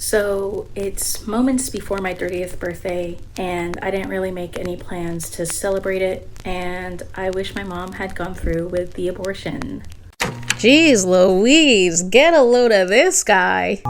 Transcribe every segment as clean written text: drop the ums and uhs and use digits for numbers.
So it's moments before my 30th birthday, and I didn't really make any plans to celebrate it, and I wish my mom had gone through with the abortion. Jeez Louise, get a load of this guy.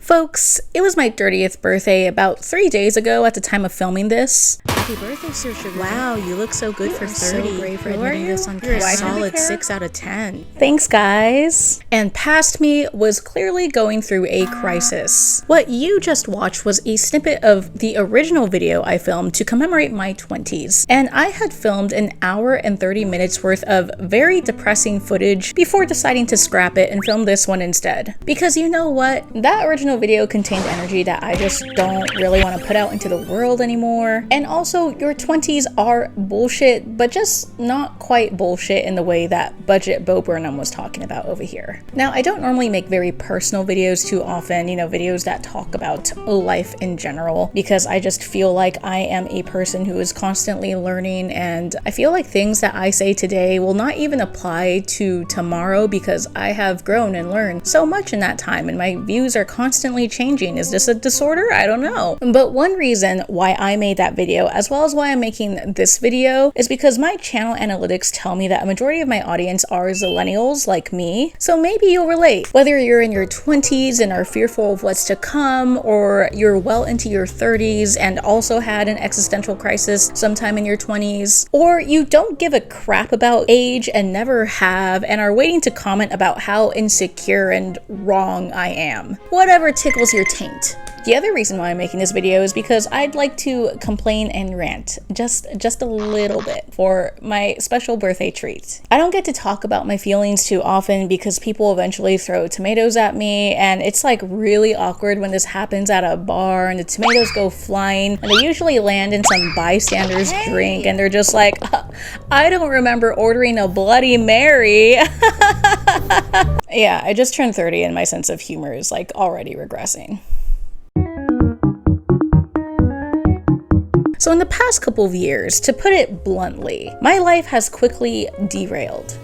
Folks, it was my 30th birthday about 3 days ago at the time of filming this. Happy birthday, Sir Sugar. Wow, you look so good for 30. So brave for Who are admitting you? this on You're a camera. solid 6 out of 10. Thanks, guys. And past me was clearly going through a crisis. What you just watched was a snippet of the original video I filmed to commemorate my 20s. And I had filmed an hour and 30 minutes worth of very depressing footage before deciding to scrap it and film this one instead. Because you know what? That original video contained energy that I just don't really want to put out into the world anymore. And also, your 20s are bullshit, but just not quite bullshit in the way that Budget Bo Burnham was talking about over here. Now, I don't normally make very personal videos too often, videos that talk about life in general, because I just feel like I am a person who is constantly learning, and I feel like things that I say today will not even apply to tomorrow because I have grown and learned so much in that time, and my views are constantly changing. Is this a disorder? I don't know. But one reason why I made that video, as well as why I'm making this video, is because my channel analytics tell me that a majority of my audience are Zillennials like me. So maybe you'll relate. Whether you're in your 20s and are fearful of what's to come, or you're well into your 30s and also had an existential crisis sometime in your 20s, or you don't give a crap about age and never have and are waiting to comment about how insecure and wrong I am. Whatever tickles your taint. The other reason why I'm making this video is because I'd like to complain and rant just a little bit for my special birthday treat. I don't get to talk about my feelings too often because people eventually throw tomatoes at me, and it's like really awkward when this happens at a bar and the tomatoes go flying, and they usually land in some bystander's drink, and they're just like, I don't remember ordering a Bloody Mary. Yeah, I just turned 30 and my sense of humor is like already regressing. So in the past couple of years, to put it bluntly, my life has quickly derailed.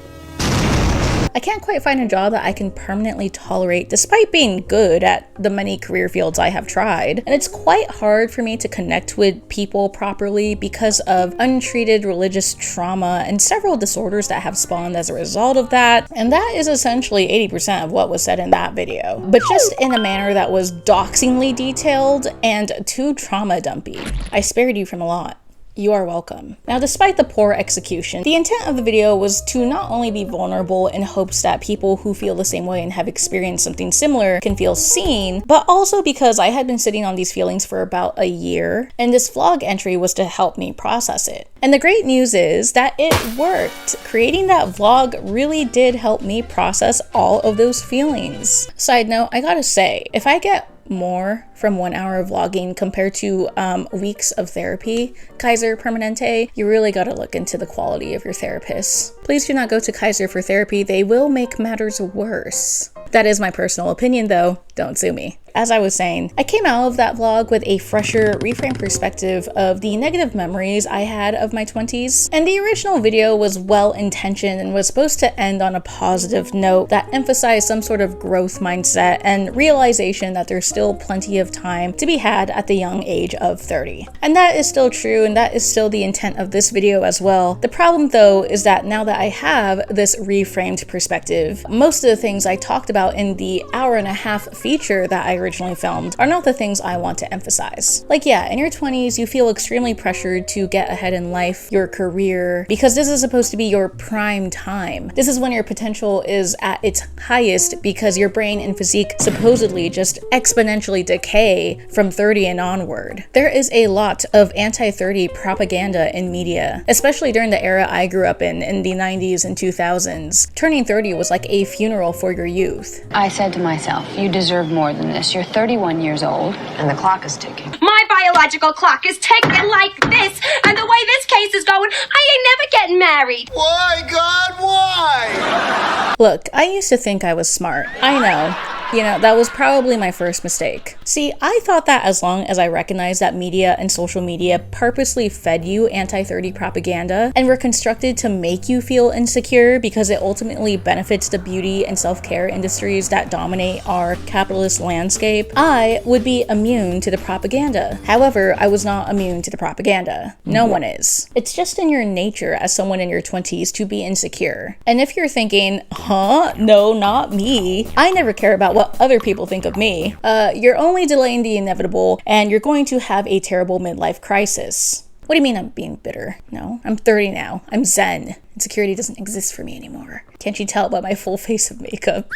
I can't quite find a job that I can permanently tolerate despite being good at the many career fields I have tried. And it's quite hard for me to connect with people properly because of untreated religious trauma and several disorders that have spawned as a result of that. And that is essentially 80% of what was said in that video, but just in a manner that was doxingly detailed and too trauma dumpy. I spared you from a lot. You are welcome. Now, despite the poor execution, the intent of the video was to not only be vulnerable in hopes that people who feel the same way and have experienced something similar can feel seen, but also because I had been sitting on these feelings for about a year, and this vlog entry was to help me process it. And the great news is that it worked. Creating that vlog really did help me process all of those feelings. Side note, I gotta say, if I get more from 1 hour of vlogging compared to weeks of therapy, Kaiser Permanente, you really gotta look into the quality of your therapists. Please do not go to Kaiser for therapy. They will make matters worse. That is my personal opinion though, don't sue me. As I was saying, I came out of that vlog with a fresher, reframed perspective of the negative memories I had of my 20s. And the original video was well-intentioned and was supposed to end on a positive note that emphasized some sort of growth mindset and realization that there's still plenty of time to be had at the young age of 30. And that is still true, and that is still the intent of this video as well. The problem though is that now that I have this reframed perspective, most of the things I talked about in the hour-and-a-half feature that I originally filmed are not the things I want to emphasize. Like, yeah, in your 20s, you feel extremely pressured to get ahead in life, your career, because this is supposed to be your prime time. This is when your potential is at its highest because your brain and physique supposedly just exponentially decay from 30 and onward. There is a lot of anti-30 propaganda in media, especially during the era I grew up in the 90s and 2000s. Turning 30 was like a funeral for your youth. I said to myself, you deserve more than this. You're 31 years old. And the clock is ticking. My biological clock is ticking like this, and the way this case is going, I ain't never getting married. Why, God, why? Look, I used to think I was smart. I know. You know, that was probably my first mistake. See, I thought that as long as I recognized that media and social media purposely fed you anti-30 propaganda and were constructed to make you feel insecure because it ultimately benefits the beauty and self-care industries that dominate our capitalist landscape, I would be immune to the propaganda. However, I was not immune to the propaganda. No one is. It's just in your nature as someone in your 20s to be insecure. And if you're thinking, huh? No, not me. I never care about what other people think of me. You're only delaying the inevitable, and you're going to have a terrible midlife crisis. What do you mean I'm being bitter? No, I'm 30 now. I'm zen. Insecurity doesn't exist for me anymore. Can't you tell by my full face of makeup?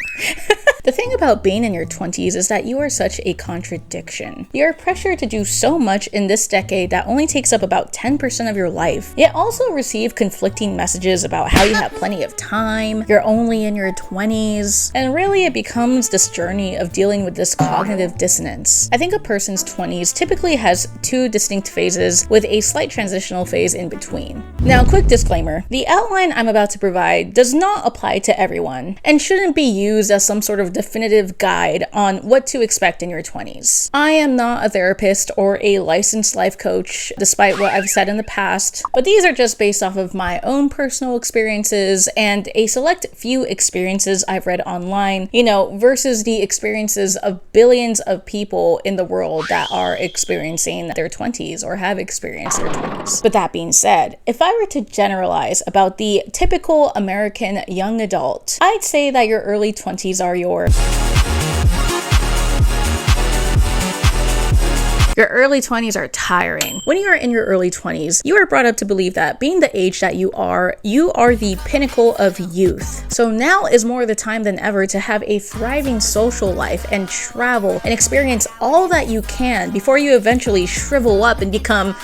The thing about being in your 20s is that you are such a contradiction. You are pressured to do so much in this decade that only takes up about 10% of your life, yet also receive conflicting messages about how you have plenty of time, you're only in your 20s, and really it becomes this journey of dealing with this cognitive dissonance. I think a person's 20s typically has two distinct phases with a slight transitional phase in between. Now, quick disclaimer, the outline I'm about to provide does not apply to everyone and shouldn't be used as some sort of definitive guide on what to expect in your 20s. I am not a therapist or a licensed life coach, despite what I've said in the past, but these are just based off of my own personal experiences and a select few experiences I've read online, versus the experiences of billions of people in the world that are experiencing their 20s or have experienced their 20s. But that being said, if I were to generalize about the typical American young adult, I'd say that your early 20s are your early 20s are tiring. When you are in your early 20s, you are brought up to believe that being the age that you are the pinnacle of youth. So now is more the time than ever to have a thriving social life and travel and experience all that you can before you eventually shrivel up and become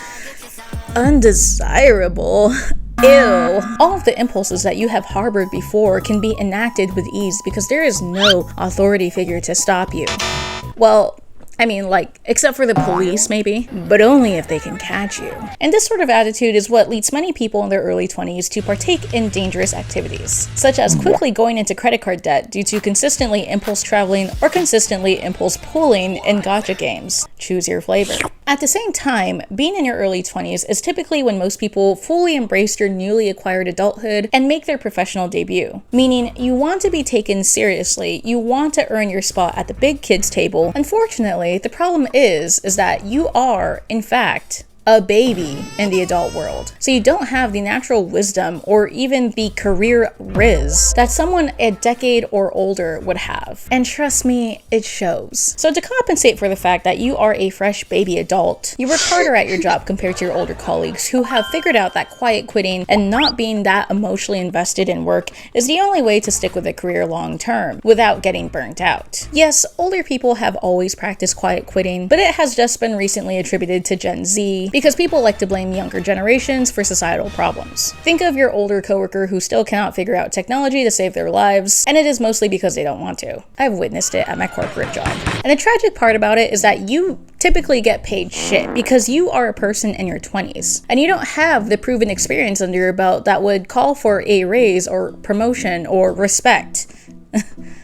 undesirable. Ew. All of the impulses that you have harbored before can be enacted with ease because there is no authority figure to stop you. Well, except for the police, maybe, but only if they can catch you. And this sort of attitude is what leads many people in their early 20s to partake in dangerous activities, such as quickly going into credit card debt due to consistently impulse traveling or consistently impulse pulling in gacha games. Choose your flavor. At the same time, being in your early 20s is typically when most people fully embrace your newly acquired adulthood and make their professional debut. Meaning, you want to be taken seriously, you want to earn your spot at the big kids table. Unfortunately, the problem is that you are, in fact, a baby in the adult world. So you don't have the natural wisdom or even the career riz that someone a decade or older would have. And trust me, it shows. So to compensate for the fact that you are a fresh baby adult, you work harder at your job compared to your older colleagues who have figured out that quiet quitting and not being that emotionally invested in work is the only way to stick with a career long term without getting burnt out. Yes, older people have always practiced quiet quitting, but it has just been recently attributed to Gen Z because people like to blame younger generations for societal problems. Think of your older coworker who still cannot figure out technology to save their lives, and it is mostly because they don't want to. I've witnessed it at my corporate job. And the tragic part about it is that you typically get paid shit because you are a person in your 20s, and you don't have the proven experience under your belt that would call for a raise or promotion or respect.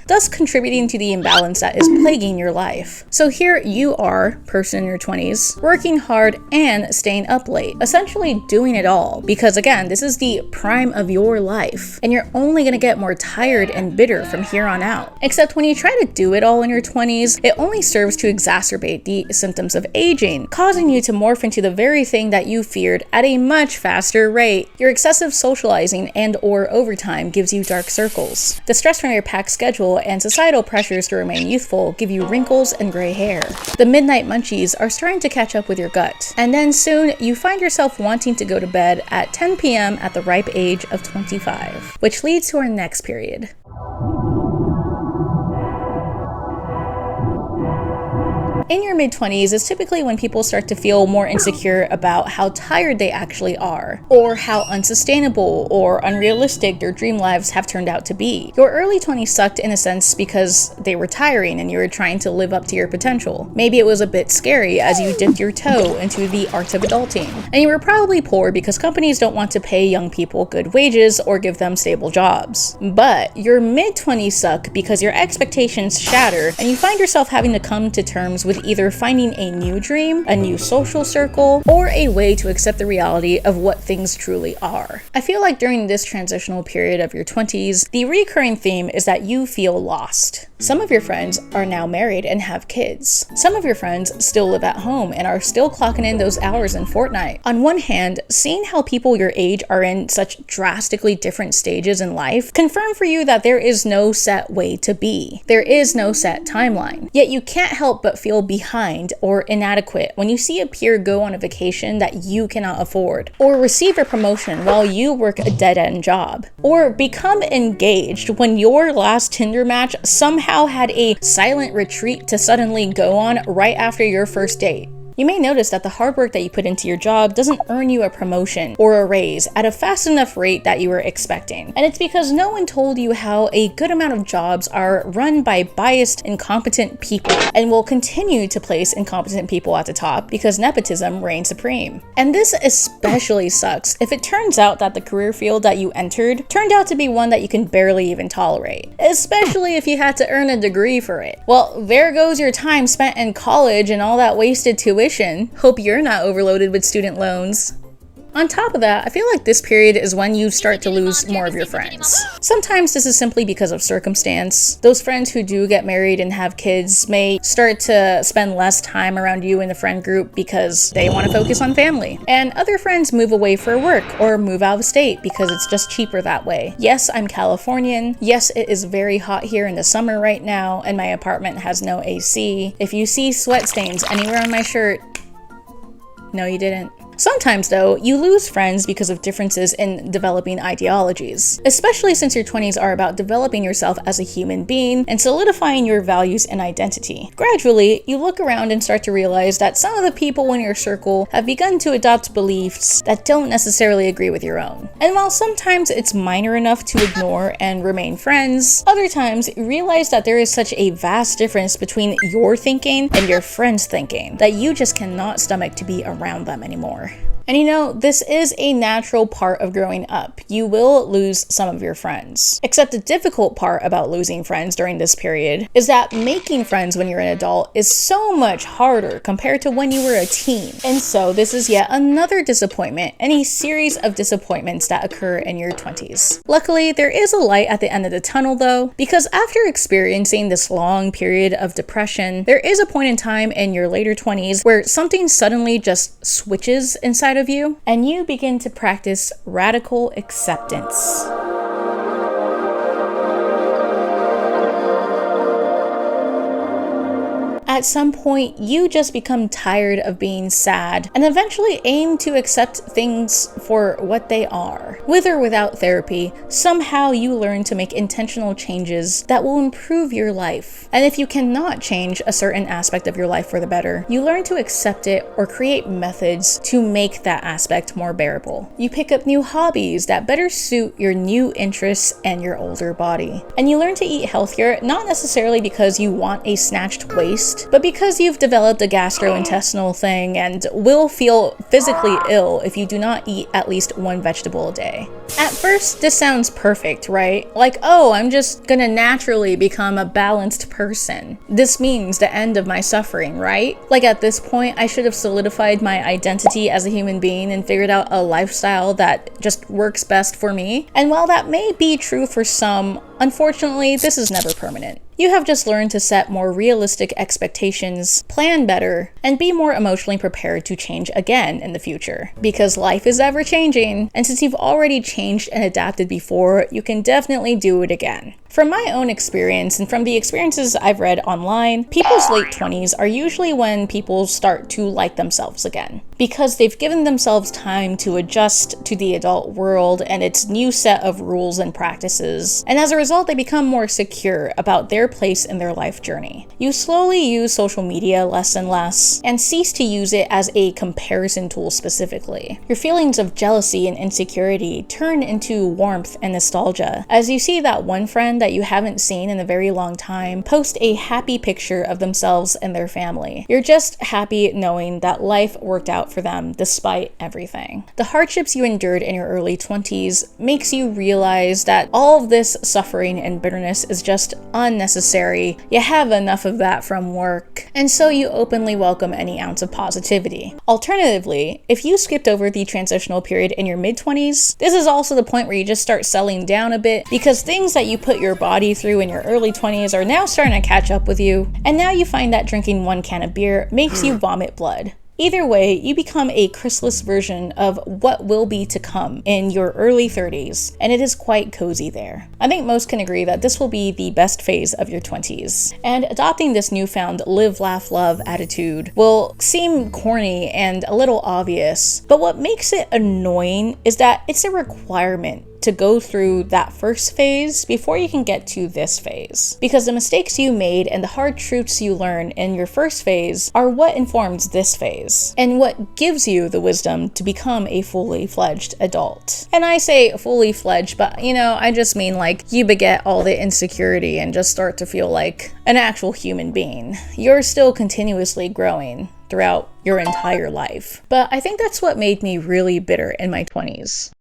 Thus contributing to the imbalance that is plaguing your life. So here you are, person in your 20s, working hard and staying up late, essentially doing it all, because again, this is the prime of your life, and you're only gonna get more tired and bitter from here on out. Except when you try to do it all in your 20s, it only serves to exacerbate the symptoms of aging, causing you to morph into the very thing that you feared at a much faster rate. Your excessive socializing and or overtime gives you dark circles. The stress from your packed schedule and societal pressures to remain youthful give you wrinkles and gray hair. The midnight munchies are starting to catch up with your gut, and then soon you find yourself wanting to go to bed at 10 p.m. at the ripe age of 25, which leads to our next period. In your mid-20s is typically when people start to feel more insecure about how tired they actually are, or how unsustainable or unrealistic their dream lives have turned out to be. Your early 20s sucked in a sense because they were tiring and you were trying to live up to your potential. Maybe it was a bit scary as you dipped your toe into the art of adulting. And you were probably poor because companies don't want to pay young people good wages or give them stable jobs. But your mid-20s suck because your expectations shatter and you find yourself having to come to terms with either finding a new dream, a new social circle, or a way to accept the reality of what things truly are. I feel like during this transitional period of your 20s, the recurring theme is that you feel lost. Some of your friends are now married and have kids. Some of your friends still live at home and are still clocking in those hours in Fortnite. On one hand, seeing how people your age are in such drastically different stages in life confirm for you that there is no set way to be. There is no set timeline. Yet you can't help but feel behind or inadequate when you see a peer go on a vacation that you cannot afford, or receive a promotion while you work a dead-end job, or become engaged when your last Tinder match somehow had a silent retreat to suddenly go on right after your first date. You may notice that the hard work that you put into your job doesn't earn you a promotion or a raise at a fast enough rate that you were expecting. And it's because no one told you how a good amount of jobs are run by biased, incompetent people and will continue to place incompetent people at the top because nepotism reigns supreme. And this especially sucks if it turns out that the career field that you entered turned out to be one that you can barely even tolerate, especially if you had to earn a degree for it. Well, there goes your time spent in college and all that wasted tuition. Hope you're not overloaded with student loans. On top of that, I feel like this period is when you start to lose more of your friends. Sometimes this is simply because of circumstance. Those friends who do get married and have kids may start to spend less time around you in the friend group because they want to focus on family. And other friends move away for work or move out of state because it's just cheaper that way. Yes, I'm Californian. Yes, it is very hot here in the summer right now and my apartment has no AC. If you see sweat stains anywhere on my shirt, no, you didn't. Sometimes, though, you lose friends because of differences in developing ideologies, especially since your 20s are about developing yourself as a human being and solidifying your values and identity. Gradually, you look around and start to realize that some of the people in your circle have begun to adopt beliefs that don't necessarily agree with your own. And while sometimes it's minor enough to ignore and remain friends, other times you realize that there is such a vast difference between your thinking and your friend's thinking that you just cannot stomach to be around them anymore. And you know, this is a natural part of growing up. You will lose some of your friends. Except the difficult part about losing friends during this period is that making friends when you're an adult is so much harder compared to when you were a teen. And so this is yet another disappointment and a series of disappointments that occur in your 20s. Luckily, there is a light at the end of the tunnel though, because after experiencing this long period of depression, there is a point in time in your later 20s where something suddenly just switches inside of you, and you begin to practice radical acceptance. At some point, you just become tired of being sad and eventually aim to accept things for what they are. With or without therapy, somehow you learn to make intentional changes that will improve your life. And if you cannot change a certain aspect of your life for the better, you learn to accept it or create methods to make that aspect more bearable. You pick up new hobbies that better suit your new interests and your older body. And you learn to eat healthier, not necessarily because you want a snatched waist, but because you've developed a gastrointestinal thing and will feel physically ill if you do not eat at least one vegetable a day. At first, this sounds perfect, right? Like, oh, I'm just gonna naturally become a balanced person. This means the end of my suffering, right? Like at this point, I should have solidified my identity as a human being and figured out a lifestyle that just works best for me. And while that may be true for some, unfortunately, this is never permanent. You have just learned to set more realistic expectations, plan better, and be more emotionally prepared to change again in the future. Because life is ever changing, and since you've already changed and adapted before, you can definitely do it again. From my own experience and from the experiences I've read online, people's late 20s are usually when people start to like themselves again, because they've given themselves time to adjust to the adult world and its new set of rules and practices, and as a result they become more secure about their their place in their life journey. You slowly use social media less and less, and cease to use it as a comparison tool specifically. Your feelings of jealousy and insecurity turn into warmth and nostalgia as you see that one friend that you haven't seen in a very long time post a happy picture of themselves and their family. You're just happy knowing that life worked out for them despite everything. The hardships you endured in your early 20s makes you realize that all of this suffering and bitterness is just unnecessary. You have enough of that from work, and so you openly welcome any ounce of positivity. Alternatively, if you skipped over the transitional period in your mid-20s, this is also the point where you just start settling down a bit because things that you put your body through in your early 20s are now starting to catch up with you, and now you find that drinking one can of beer makes you vomit blood. Either way, you become a chrysalis version of what will be to come in your early 30s, and it is quite cozy there. I think most can agree that this will be the best phase of your 20s, and adopting this newfound live, laugh, love attitude will seem corny and a little obvious, but what makes it annoying is that it's a requirement to go through that first phase before you can get to this phase. Because the mistakes you made and the hard truths you learn in your first phase are what informs this phase, and what gives you the wisdom to become a fully fledged adult. And I say fully fledged, but I just mean like you beget all the insecurity and just start to feel like an actual human being. You're still continuously growing throughout your entire life. But I think that's what made me really bitter in my 20s.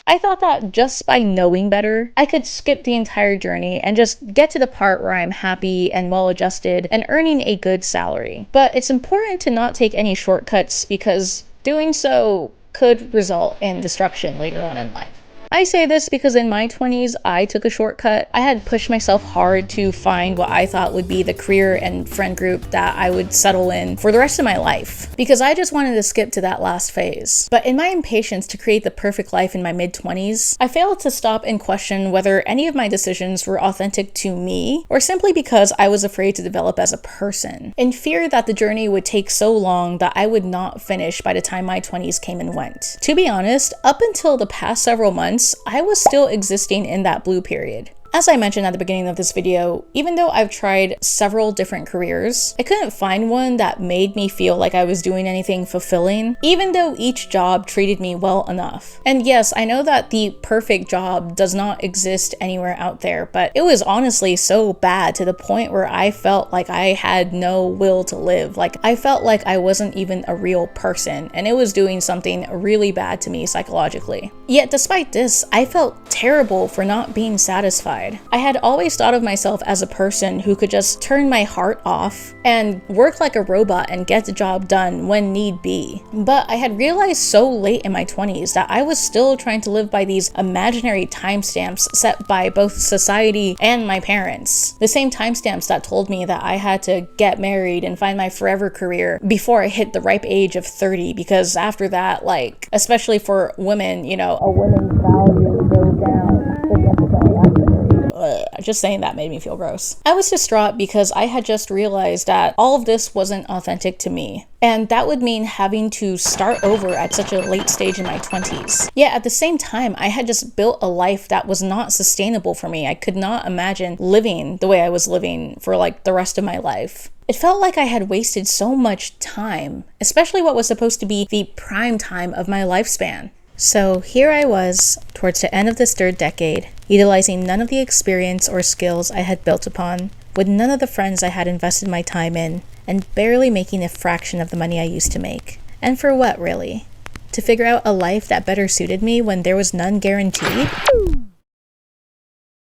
I thought that just by knowing better, I could skip the entire journey and just get to the part where I'm happy and well adjusted and earning a good salary. But it's important to not take any shortcuts because doing so could result in destruction later on in life. I say this because in my 20s, I took a shortcut. I had pushed myself hard to find what I thought would be the career and friend group that I would settle in for the rest of my life, because I just wanted to skip to that last phase. But in my impatience to create the perfect life in my mid-20s, I failed to stop and question whether any of my decisions were authentic to me, or simply because I was afraid to develop as a person, in fear that the journey would take so long that I would not finish by the time my 20s came and went. To be honest, up until the past several months, I was still existing in that blue period. As I mentioned at the beginning of this video, even though I've tried several different careers, I couldn't find one that made me feel like I was doing anything fulfilling, even though each job treated me well enough. And yes, I know that the perfect job does not exist anywhere out there, but it was honestly so bad to the point where I felt like I had no will to live. Like I felt like I wasn't even a real person, and it was doing something really bad to me psychologically. Yet despite this, I felt terrible for not being satisfied. I had always thought of myself as a person who could just turn my heart off and work like a robot and get the job done when need be. But I had realized so late in my 20s that I was still trying to live by these imaginary timestamps set by both society and my parents. The same timestamps that told me that I had to get married and find my forever career before I hit the ripe age of 30, because after that, like, especially for women, a woman's value goes down significantly after 30. Just saying that made me feel gross. I was distraught because I had just realized that all of this wasn't authentic to me. And that would mean having to start over at such a late stage in my 20s. Yet at the same time, I had just built a life that was not sustainable for me. I could not imagine living the way I was living for like the rest of my life. It felt like I had wasted so much time, especially what was supposed to be the prime time of my lifespan. So here I was, towards the end of this third decade, utilizing none of the experience or skills I had built upon, with none of the friends I had invested my time in, and barely making a fraction of the money I used to make. And for what, really? To figure out a life that better suited me when there was none guaranteed?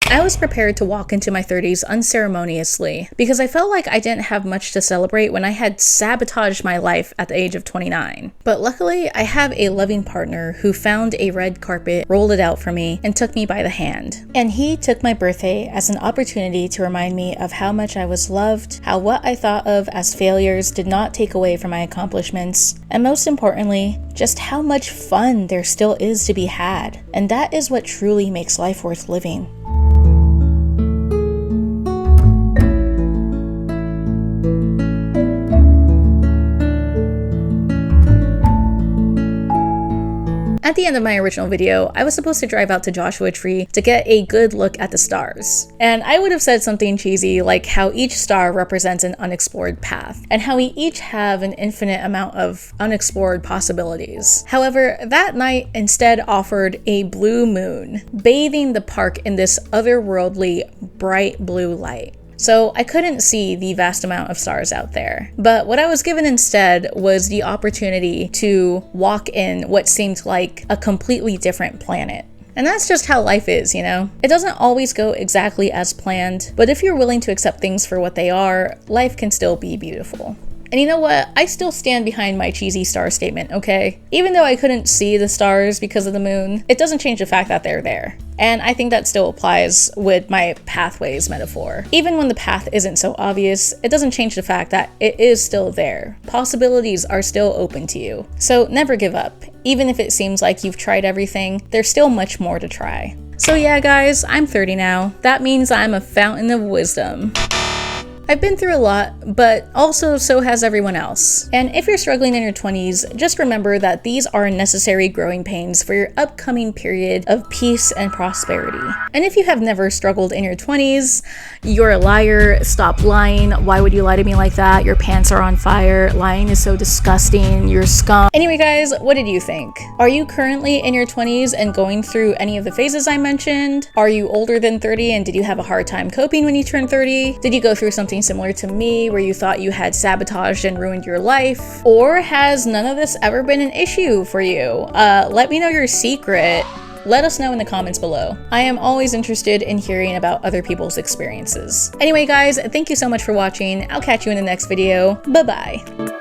I was prepared to walk into my 30s unceremoniously because I felt like I didn't have much to celebrate when I had sabotaged my life at the age of 29. But luckily, I have a loving partner who found a red carpet, rolled it out for me, and took me by the hand. And he took my birthday as an opportunity to remind me of how much I was loved, how what I thought of as failures did not take away from my accomplishments, and most importantly, just how much fun there still is to be had. And that is what truly makes life worth living. At the end of my original video, I was supposed to drive out to Joshua Tree to get a good look at the stars. And I would have said something cheesy like how each star represents an unexplored path, and how we each have an infinite amount of unexplored possibilities. However, that night instead offered a blue moon, bathing the park in this otherworldly bright blue light. So I couldn't see the vast amount of stars out there. But what I was given instead was the opportunity to walk in what seemed like a completely different planet. And that's just how life is, you know? It doesn't always go exactly as planned, but if you're willing to accept things for what they are, life can still be beautiful. And you know what? I still stand behind my cheesy star statement, okay? Even though I couldn't see the stars because of the moon, it doesn't change the fact that they're there. And I think that still applies with my pathways metaphor. Even when the path isn't so obvious, it doesn't change the fact that it is still there. Possibilities are still open to you. So never give up. Even if it seems like you've tried everything, there's still much more to try. So yeah, guys, I'm 30 now. That means I'm a fountain of wisdom. I've been through a lot, but also so has everyone else. And if you're struggling in your 20s, just remember that these are necessary growing pains for your upcoming period of peace and prosperity. And if you have never struggled in your 20s, you're a liar, stop lying, why would you lie to me like that? Your pants are on fire, lying is so disgusting, you're scum. Anyway guys, what did you think? Are you currently in your 20s and going through any of the phases I mentioned? Are you older than 30 and did you have a hard time coping when you turned 30? Did you go through something similar to me where you thought you had sabotaged and ruined your life? Or has none of this ever been an issue for you? Let me know your secret. Let us know in the comments below. I am always interested in hearing about other people's experiences. Anyway guys, thank you so much for watching. I'll catch you in the next video. Bye-bye.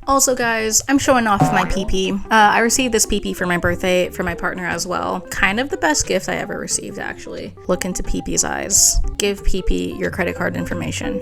Also guys, I'm showing off my PP. I received this PP for my birthday for my partner as well. Kind of the best gift I ever received actually. Look into PP's eyes. Give PP your credit card information.